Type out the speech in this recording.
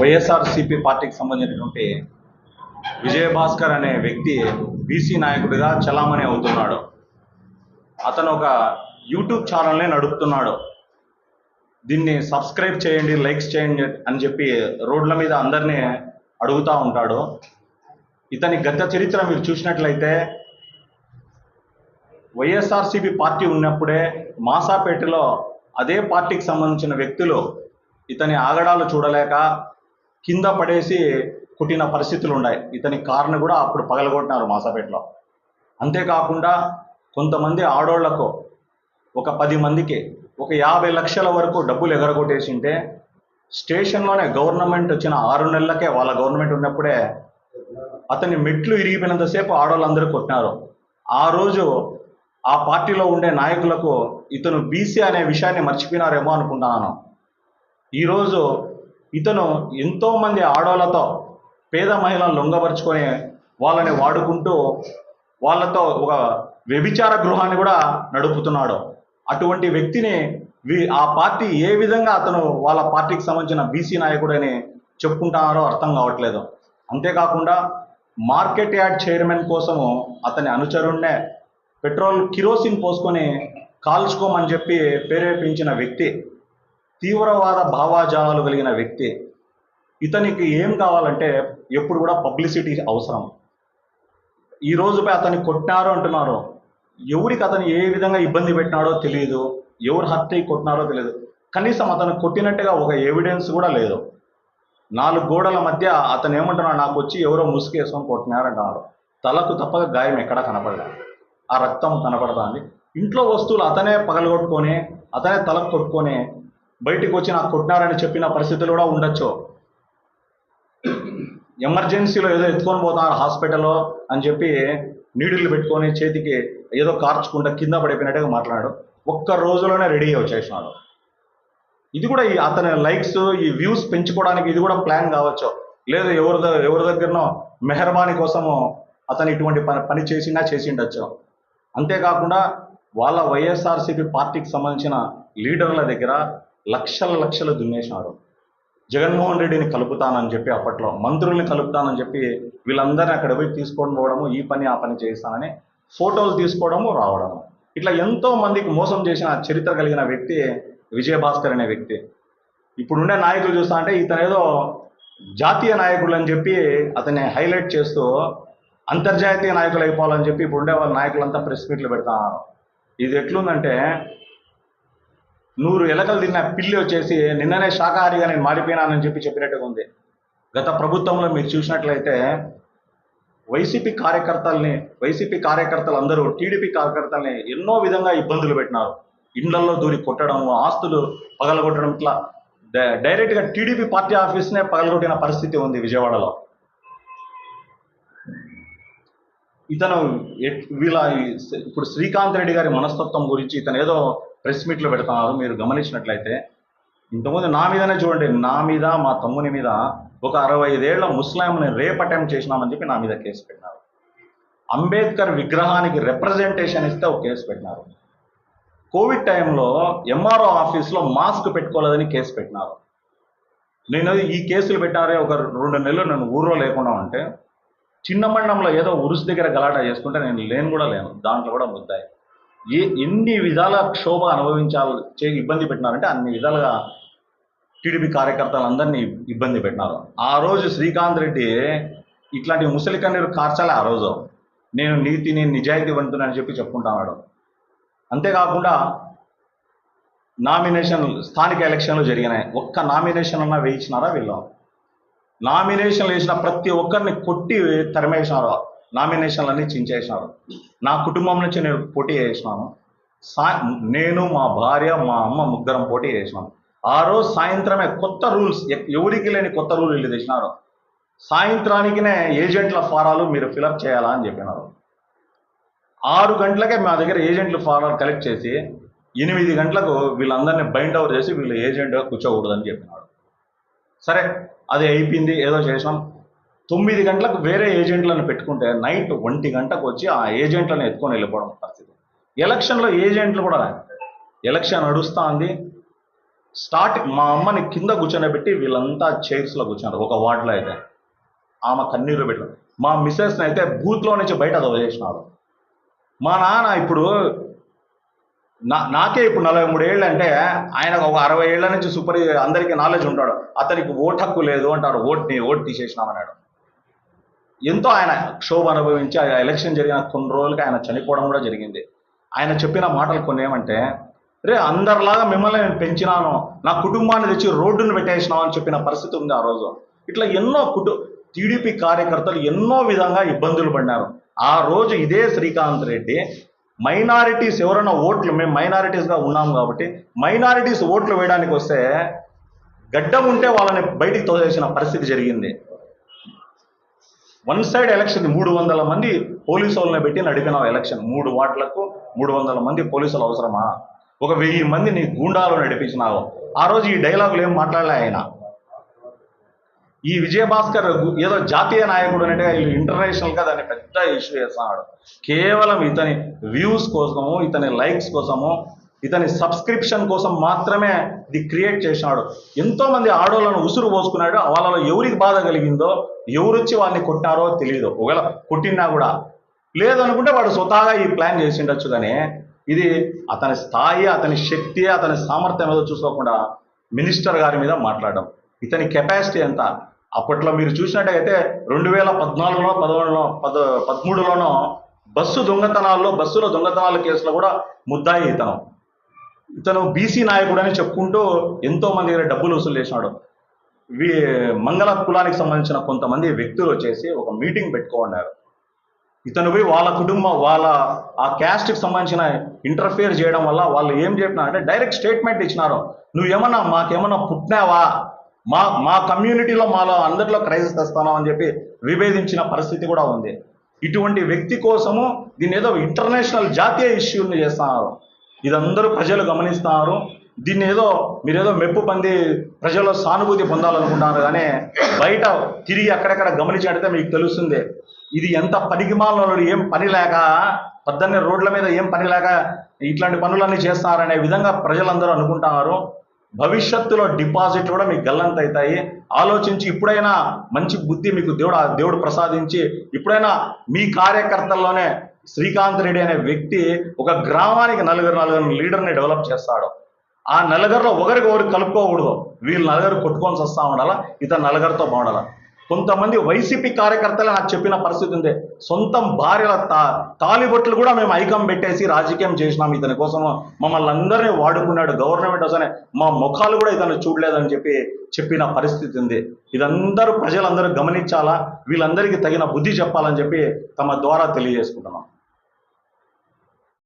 వైఎస్ఆర్సీపీ పార్టీకి సంబంధించినటువంటి విజయభాస్కర్ అనే వ్యక్తి బీసీ నాయకుడిగా చలామణి అవుతున్నాడు. అతను ఒక యూట్యూబ్ ఛానల్ని నడుపుతున్నాడు. దీన్ని సబ్స్క్రైబ్ చేయండి, లైక్స్ చేయండి అని చెప్పి రోడ్ల మీద అందరినీ అడుగుతూ ఉంటాడు. ఇతని గత చరిత్ర మీరు చూసినట్లయితే వైఎస్ఆర్సీపీ పార్టీ ఉన్నప్పుడే మాసాపేటలో అదే పార్టీకి సంబంధించిన వ్యక్తులు ఇతని ఆగడాలు చూడలేక కింద పడేసి కుట్టిన పరిస్థితులు ఉన్నాయి. ఇతని కారుని కూడా అప్పుడు పగలగొట్టినారు మాసాపేటలో. అంతేకాకుండా కొంతమంది ఆడోళ్లకు ఒక 10 మందికి ఒక 50 లక్షల వరకు డబ్బులు ఎగరగొట్టేసింటే స్టేషన్లోనే గవర్నమెంట్ వచ్చిన 6 నెలలకే, వాళ్ళ గవర్నమెంట్ ఉన్నప్పుడే అతని మెట్లు ఇరిగిపోయినంతసేపు ఆడవాళ్ళందరూ కొట్టినారు. ఆ రోజు ఆ పార్టీలో ఉండే నాయకులకు ఇతను బీసీ అనే విషయాన్ని మర్చిపోయినారేమో అనుకుంటున్నాను. ఈరోజు ఇతను ఎంతోమంది ఆడవాళ్ళతో, పేద మహిళలను లొంగపరుచుకొని వాళ్ళని వాడుకుంటూ వాళ్ళతో ఒక వ్యభిచార గృహాన్ని కూడా నడుపుతున్నాడు. అటువంటి వ్యక్తిని ఆ పార్టీ ఏ విధంగా అతను వాళ్ళ పార్టీకి సంబంధించిన బీసీ నాయకుడని చెప్పుకుంటున్నారో అర్థం కావట్లేదు. అంతేకాకుండా మార్కెట్ యార్డ్ చైర్మన్ కోసము అతని అనుచరుణ్ణే కిరోసిన్ పోసుకొని కాల్చుకోమని చెప్పి ప్రేరేపించిన వ్యక్తి, తీవ్రవాద భావాజాలాలు కలిగిన వ్యక్తి. ఇతనికి ఏం కావాలంటే ఎప్పుడు కూడా పబ్లిసిటీ అవసరం. ఈ రోజుపై అతన్ని కొట్టినారు అంటున్నారు. ఎవరికి అతను ఏ విధంగా ఇబ్బంది పెట్టినాడో తెలియదు, ఎవరు హత్య కొట్టినారో తెలియదు. కనీసం అతను కొట్టినట్టుగా ఒక ఎవిడెన్స్ కూడా లేదు. 4 గోడల మధ్య అతను ఏమంటున్నాడు, నాకు వచ్చి ఎవరో ముసుగేసుకొని కొట్టినారంటున్నాడు. తలకు తప్పక గాయం ఎక్కడా కనపడలేదు, ఆ రక్తం కనపడుతుంది. ఇంట్లో వస్తువులు అతనే పగలగొట్టుకొని అతనే తలకు కొట్టుకొని బయటికి వచ్చి నాకు కొట్టినారని చెప్పిన పరిస్థితులు కూడా ఉండొచ్చు. ఎమర్జెన్సీలో ఏదో ఎత్తుకొని పోతున్నారు హాస్పిటల్లో అని చెప్పి నీడిళ్ళు పెట్టుకొని చేతికి ఏదో కార్చుకుంటా కింద పడిపోయినట్టుగా మాట్లాడాడు. ఒక్క రోజులోనే రెడీ వచ్చేసినాడు. ఇది కూడా అతని లైక్స్, ఈ వ్యూస్ పెంచుకోవడానికి ఇది కూడా ప్లాన్ కావచ్చు. లేదు ఎవరి దగ్గరనో మెహర్బానీ కోసము అతను ఇటువంటి పని చేసిండొచ్చు. అంతేకాకుండా వాళ్ళ వైఎస్ఆర్సీపీ పార్టీకి సంబంధించిన లీడర్ల దగ్గర లక్షలు దున్నేసినారు. జగన్మోహన్ రెడ్డిని కలుపుతానని చెప్పి, అప్పట్లో మంత్రుల్ని కలుపుతానని చెప్పి వీళ్ళందరినీ అక్కడ పోయి తీసుకొని పోవడము, ఈ పని ఆ పని చేస్తానని ఫోటోలు తీసుకోవడము, రావడము, ఇట్లా ఎంతో మందికి మోసం చేసిన చరిత్ర కలిగిన వ్యక్తి విజయభాస్కర్ అనే వ్యక్తి. ఇప్పుడుండే నాయకులు చూస్తా అంటే ఇతను ఏదో జాతీయ నాయకులు అని చెప్పి అతన్ని హైలైట్ చేస్తూ అంతర్జాతీయ నాయకులు అయిపోవాలని చెప్పి ఇప్పుడు ఉండే వాళ్ళ నాయకులంతా ప్రెస్ మీట్లు పెడతారు. ఇది ఎట్లుందంటే 100 ఎలకలు తిన్న పిల్లి వచ్చేసి నిన్ననే శాకాహారిగా నేను మారిపోయినానని చెప్పి చెప్పినట్టుగా ఉంది. గత ప్రభుత్వంలో మీరు చూసినట్లయితే వైసీపీ కార్యకర్తలు అందరూ టీడీపీ కార్యకర్తల్ని ఎన్నో విధంగా ఇబ్బందులు పెట్టినారు. ఇండ్లలో దూరి కొట్టడం, ఆస్తులు పగలగొట్టడం, ఇట్లా డైరెక్ట్గా టీడీపీ పార్టీ ఆఫీస్నే పగలగొట్టిన పరిస్థితి ఉంది విజయవాడలో. ఇతను ఇప్పుడు శ్రీకాంత్ రెడ్డి గారి మనస్తత్వం గురించి ఇతను ఏదో ప్రెస్ మీట్లు పెడుతున్నారు. మీరు గమనించినట్లయితే ఇంతకుముందు నా మీదనే చూడండి, నా మీద మా తమ్ముని మీద ఒక 65 ఏళ్ల ముస్లాంని రేప్ అటెంప్ట్ చేసినామని చెప్పి నా మీద కేసు పెట్టినారు. అంబేద్కర్ విగ్రహానికి రిప్రజెంటేషన్ ఇస్తే ఒక కేసు పెట్టినారు. కోవిడ్ టైంలో ఎంఆర్ఓ ఆఫీస్లో మాస్క్ పెట్టుకోలేదని కేసు పెట్టినారు. నేను ఈ కేసులు పెట్టారే ఒక 2 నెలలు నేను ఊర్లో లేకుండా ఉంటే, చిన్న మండలంలో ఏదో ఉరుసు దగ్గర గలాటా చేసుకుంటే నేను కూడా లేను, దాంట్లో కూడా ముద్దాయి. ఎన్ని విధాల క్షోభ ఇబ్బంది పెట్టినారంటే అన్ని విధాలుగా టీడీపీ కార్యకర్తలందరినీ ఇబ్బంది పెట్టినారు. ఆ రోజు శ్రీకాంత్ రెడ్డి ఇట్లాంటి ముసలి కన్నీరు కార్చాలి. ఆ రోజు నేను నిజాయితీ వంతునని చెప్పి చెప్పుకుంటున్నాడు. అంతేకాకుండా స్థానిక ఎలక్షన్లు జరిగినాయి. ఒక్క నామినేషన్ అన్నా వేయించినారా వీళ్ళు? నామినేషన్లు వేసిన ప్రతి ఒక్కరిని కొట్టి తరిమేసినారు, నామినేషన్లన్నీ చించేసినారు. నా కుటుంబం నుంచి నేను పోటీ చేసినాను. నేను, మా భార్య, మా అమ్మ ముగ్గురం పోటీ చేసినాం. ఆ రోజు సాయంత్రమే కొత్త రూల్స్, ఎవరికి లేని కొత్త రూల్ వీళ్ళు తెచ్చినారు. సాయంత్రానికినే ఏజెంట్ల ఫారాలు మీరు ఫిలప్ చేయాలా అని చెప్పినారు. 6 గంటలకే మా దగ్గర ఏజెంట్ల ఫారాలు కలెక్ట్ చేసి 8 గంటలకు వీళ్ళందరినీ బైండ్ ఓవర్ చేసి వీళ్ళు ఏజెంట్గా కూర్చోకూడదని చెప్పినాడు. సరే, అది అయిపోయింది, ఏదో చేసాం. 9 గంటలకు వేరే ఏజెంట్లను పెట్టుకుంటే నైట్ 1 గంటకు వచ్చి ఆ ఏజెంట్లను ఎత్తుకొని వెళ్ళిపోవడం పరిస్థితి. ఎలక్షన్లో ఏజెంట్లు కూడా, ఎలక్షన్ నడుస్తూ ఉంది, మా అమ్మని కింద కూర్చొని వీళ్ళంతా చైర్స్లో కూర్చున్నారు ఒక వార్డులో అయితే. ఆమె కన్నీరు పెట్టు. మా మిస్సెస్ని అయితే బూత్లో నుంచి బయట తోసేసినారు. మా నాన్న ఇప్పుడు నాకే ఇప్పుడు 43 ఏళ్ళు అంటే ఆయనకు ఒక 60 ఏళ్ల నుంచి అందరికీ నాలెడ్జ్ ఉంటాడు. అతనికి ఓటు హక్కు లేదు అంటాడు. ఓటు తీసేసినామన్నాడు. ఎంతో ఆయన క్షోభ అనుభవించి ఆ ఎలక్షన్ జరిగిన కొన్ని రోజులకి ఆయన చనిపోవడం కూడా జరిగింది. ఆయన చెప్పిన మాటలు కొన్ని ఏమంటే, రే అందరిలాగా మిమ్మల్ని నేను పెంచినాను, నా కుటుంబాన్ని తెచ్చి రోడ్డును పెట్టేసినావు అని చెప్పిన పరిస్థితి ఉంది ఆ రోజు. ఇట్లా ఎన్నో టీడీపీ కార్యకర్తలు ఎన్నో విధంగా ఇబ్బందులు పడినారు. ఆ రోజు ఇదే శ్రీకాంత్ రెడ్డి మైనారిటీస్ ఎవరైనా ఓట్లు, మేము మైనారిటీస్గా ఉన్నాం కాబట్టి మైనారిటీస్ ఓట్లు వేయడానికి వస్తే గడ్డం ఉంటే వాళ్ళని బయటికి తోసేసిన పరిస్థితి జరిగింది. వన్ సైడ్ ఎలక్షన్ 300 మంది పోలీసు వాళ్ళని పెట్టి నడిపినావు ఎలక్షన్. 3 వార్డులకు 300 మంది పోలీసులు అవసరమా? ఒక 1000 మంది నీ గూండాలు నడిపించినావు. ఆ రోజు ఈ డైలాగులు ఏం మాట్లాడలే ఆయన. ఈ విజయభాస్కర్ ఏదో జాతీయ నాయకుడు అంటే ఇంటర్నేషనల్గా దాన్ని పెద్ద ఇష్యూ చేస్తున్నాడు. కేవలం ఇతని వ్యూస్ కోసము, ఇతని లైక్స్ కోసము, ఇతని సబ్స్క్రిప్షన్ కోసం మాత్రమే ఇది క్రియేట్ చేసినాడు. ఎంతోమంది ఆడోళ్ళను ఉసురు పోసుకున్నాడు. వాళ్ళలో ఎవరికి బాధ కలిగిందో, ఎవరొచ్చి వాళ్ళని కొట్టినారో తెలియదు. ఒకవేళ కొట్టినా కూడా లేదనుకుంటే వాడు స్వతహాగా ఈ ప్లాన్ చేసిండొచ్చు. కానీ ఇది అతని స్థాయి, అతని శక్తి, అతని సామర్థ్యం ఏదో చూసుకోకుండా మినిస్టర్ గారి మీద మాట్లాడడం. ఇతని కెపాసిటీ ఎంత? అప్పట్లో మీరు చూసినట్టయితే 2014లో 13లోనో బస్సులో దొంగతనాల కేసులో కూడా ముద్దాయి ఇతను బీసీ నాయకుడు అని చెప్పుకుంటూ ఎంతో మంది దగ్గర డబ్బులు వసూలు చేసినాడు. మంగళ కులానికి సంబంధించిన కొంతమంది వ్యక్తులు వచ్చేసి ఒక మీటింగ్ పెట్టుకోన్నారు. ఇతను పోయి వాళ్ళ కుటుంబం, వాళ్ళ ఆ క్యాస్ట్కి సంబంధించిన ఇంటర్ఫియర్ చేయడం వల్ల వాళ్ళు ఏం చెప్పినా అంటే డైరెక్ట్ స్టేట్మెంట్ ఇచ్చినారు. నువ్వేమన్నా మాకేమన్నా పుట్టినావా, మా కమ్యూనిటీలో మాలో అందరిలో క్రైసిస్ తెస్తాను అని చెప్పి విభేదించిన పరిస్థితి కూడా ఉంది. ఇటువంటి వ్యక్తి కోసము దీన్ని ఏదో ఇంటర్నేషనల్ జాతీయ ఇష్యూని చేస్తున్నారు. ఇదందరూ ప్రజలు గమనిస్తున్నారు. దీన్ని మీరేదో మెప్పు పొంది ప్రజల్లో సానుభూతి పొందాలనుకుంటున్నారు. కానీ బయట తిరిగి అక్కడెక్కడ గమనించినట్టయితే మీకు తెలుస్తుంది ఇది ఎంత పనికిమాలలో, ఏం పని లేక పద్దన్నే రోడ్ల మీద ఏం పని లేక ఇట్లాంటి పనులన్నీ చేస్తున్నారనే విధంగా ప్రజలందరూ అనుకుంటున్నారు. భవిష్యత్తులో డిపాజిట్లు కూడా మీకు గల్లంత అవుతాయి. ఆలోచించి ఇప్పుడైనా మంచి బుద్ధి మీకు దేవుడు ప్రసాదించి ఇప్పుడైనా మీ కార్యకర్తల్లోనే శ్రీకాంత్ రెడ్డి అనే వ్యక్తి ఒక గ్రామానికి నలుగురు లీడర్ని డెవలప్ చేస్తాడు. ఆ నలుగురిలో ఒకరికి కలుపుకోకూడదు. వీళ్ళు నలుగురు కొట్టుకొని వస్తూ ఉండాలా, ఇతను నలుగురితో బాగుండాలా. కొంతమంది వైసీపీ కార్యకర్తలే నాకు చెప్పిన పరిస్థితి ఉంది. సొంతం భార్యల తాలిబొట్లు కూడా మేము ఐకం పెట్టేసి రాజకీయం చేసినాం. ఇతని కోసం మమ్మల్ని అందరినీ వాడుకున్నాడు. గవర్నమెంట్ అసలు మా ముఖాలు కూడా ఇతను చూడలేదని చెప్పిన పరిస్థితి ఉంది. ప్రజలందరూ గమనించాలా, వీళ్ళందరికీ తగిన బుద్ధి చెప్పాలని చెప్పి తమ ద్వారా తెలియజేసుకుంటున్నాం.